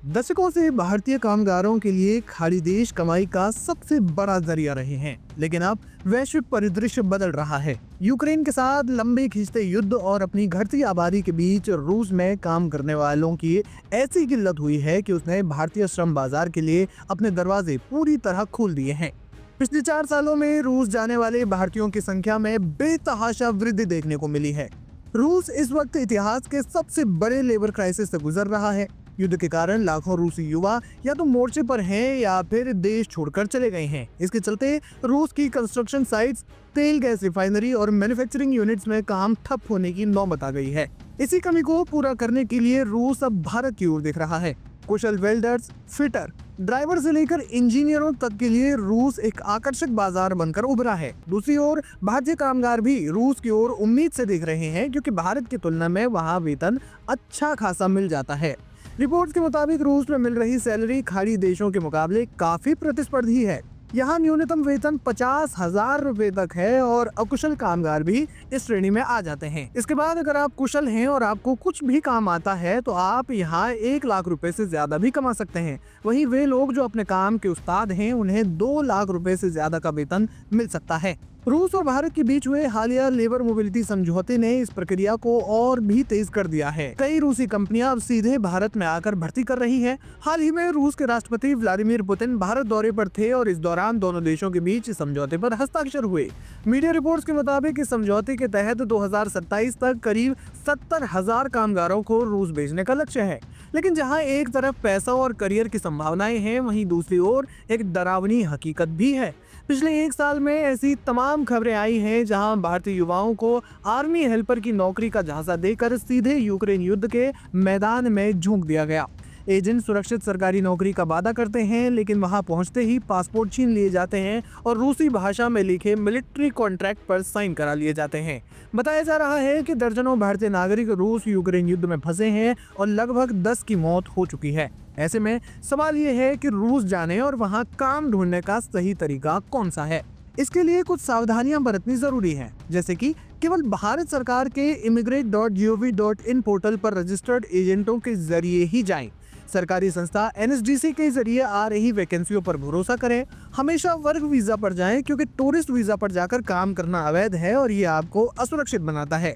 दशकों से भारतीय कामगारों के लिए खाड़ी देश कमाई का सबसे बड़ा जरिया रहे हैं, लेकिन अब वैश्विक परिदृश्य बदल रहा है। यूक्रेन के साथ लंबे खींचते युद्ध और अपनी घटती आबादी के बीच रूस में काम करने वालों की ऐसी किल्लत हुई है कि उसने भारतीय श्रम बाजार के लिए अपने दरवाजे पूरी तरह खोल दिए हैं। पिछले 4 सालों में रूस जाने वाले भारतीयों की संख्या में बेतहाशा वृद्धि देखने को मिली है। रूस इस वक्त इतिहास के सबसे बड़े लेबर क्राइसिस से गुजर रहा है। युद्ध के कारण लाखों रूसी युवा या तो मोर्चे पर हैं या फिर देश छोड़कर चले गए हैं। इसके चलते रूस की कंस्ट्रक्शन साइट्स, तेल गैस रिफाइनरी और मैन्युफैक्चरिंग यूनिट्स में काम ठप होने की नौबत आ गई है। इसी कमी को पूरा करने के लिए रूस अब भारत की ओर देख रहा है। कुशल वेल्डर्स, फिटर, ड्राइवर से लेकर इंजीनियरों तक के लिए रूस एक आकर्षक बाजार बनकर उभरा है। दूसरी ओर भारतीय कामगार भी रूस की ओर उम्मीद से देख रहे हैं, क्योंकि भारत की तुलना में वहां वेतन अच्छा खासा मिल जाता है। रिपोर्ट्स के मुताबिक रूस में मिल रही सैलरी खाड़ी देशों के मुकाबले काफी प्रतिस्पर्धी है। यहाँ न्यूनतम वेतन 50,000 रुपए तक है और अकुशल कामगार भी इस श्रेणी में आ जाते हैं। इसके बाद अगर आप कुशल हैं और आपको कुछ भी काम आता है तो आप यहाँ 1 लाख रुपए से ज्यादा भी कमा सकते हैं। वहीं वे लोग जो अपने काम के उस्ताद हैं, उन्हें 2 लाख रुपए से ज्यादा का वेतन मिल सकता है। रूस और भारत के बीच हुए हालिया लेबर मोबिलिटी समझौते ने इस प्रक्रिया को और भी तेज कर दिया है। कई रूसी कंपनियां अब सीधे भारत में आकर भर्ती कर रही हैं। हाल ही में रूस के राष्ट्रपति व्लादिमीर पुतिन भारत दौरे पर थे और इस दौरान दोनों देशों के बीच इस समझौते पर हस्ताक्षर हुए। मीडिया रिपोर्ट्स के मुताबिक इस समझौते के तहत 2027 तक करीब 70,000 कामगारों को रूस भेजने का लक्ष्य है। लेकिन जहां एक तरफ पैसा और करियर की संभावनाएं हैं, वहीं दूसरी ओर एक डरावनी हकीकत भी है। पिछले 1 साल में ऐसी तमाम खबरें आई हैं जहां भारतीय युवाओं को आर्मी हेल्पर की नौकरी का झांसा देकर सीधे यूक्रेन युद्ध के मैदान में झोंक दिया गया। एजेंट सुरक्षित सरकारी नौकरी का वादा करते हैं, लेकिन वहां पहुंचते ही पासपोर्ट छीन लिए जाते हैं और रूसी भाषा में लिखे मिलिट्री कॉन्ट्रैक्ट पर साइन करा लिए जाते हैं। बताया जा रहा है कि दर्जनों भारतीय नागरिक रूस यूक्रेन युद्ध में फंसे हैं और लगभग 10 की मौत हो चुकी है। ऐसे में सवाल ये है कि रूस जाने और वहां काम ढूंढने का सही तरीका कौन सा है। इसके लिए कुछ सावधानियां बरतनी जरूरी हैं, जैसे कि केवल भारत सरकार के immigrate.gov.in पोर्टल पर रजिस्टर्ड एजेंटों के जरिए ही जाएं। सरकारी संस्था NSDC के जरिए आ रही वैकेंसियों पर भरोसा करें। हमेशा वर्क वीजा पर जाएं, क्योंकि टूरिस्ट वीजा पर जाकर काम करना अवैध है और ये आपको असुरक्षित बनाता है।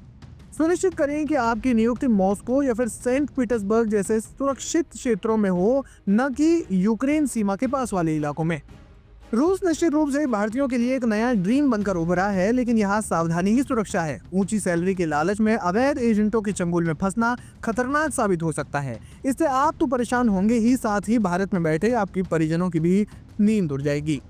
सुनिश्चित करें कि आपकी नियुक्ति मॉस्को या फिर सेंट पीटर्सबर्ग जैसे सुरक्षित क्षेत्रों में हो, न कि यूक्रेन सीमा के पास वाले इलाकों में। रूस निश्चित रूप से भारतीयों के लिए एक नया ड्रीम बनकर उभरा है, लेकिन यहाँ सावधानी ही सुरक्षा है। ऊंची सैलरी के लालच में अवैध एजेंटों के चंगुल में फंसना खतरनाक साबित हो सकता है। इससे आप तो परेशान होंगे ही, साथ ही भारत में बैठे आपकी परिजनों की भी नींद उड़ जाएगी।